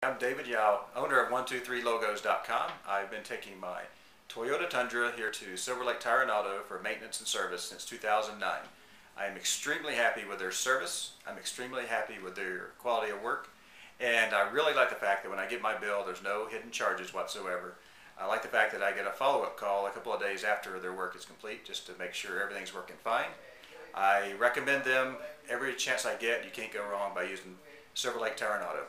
I'm David Yao, owner of 123logos.com. I've been taking my Toyota Tundra here to Silverlake Tire and Auto for maintenance and service since 2009. I am extremely happy with their service. I'm extremely happy with their quality of work. And I really like the fact that when I get my bill, there's no hidden charges whatsoever. I like the fact that I get a follow-up call a couple of days after their work is complete just to make sure everything's working fine. I recommend them every chance I get. You can't go wrong by using Silverlake Tire and Auto.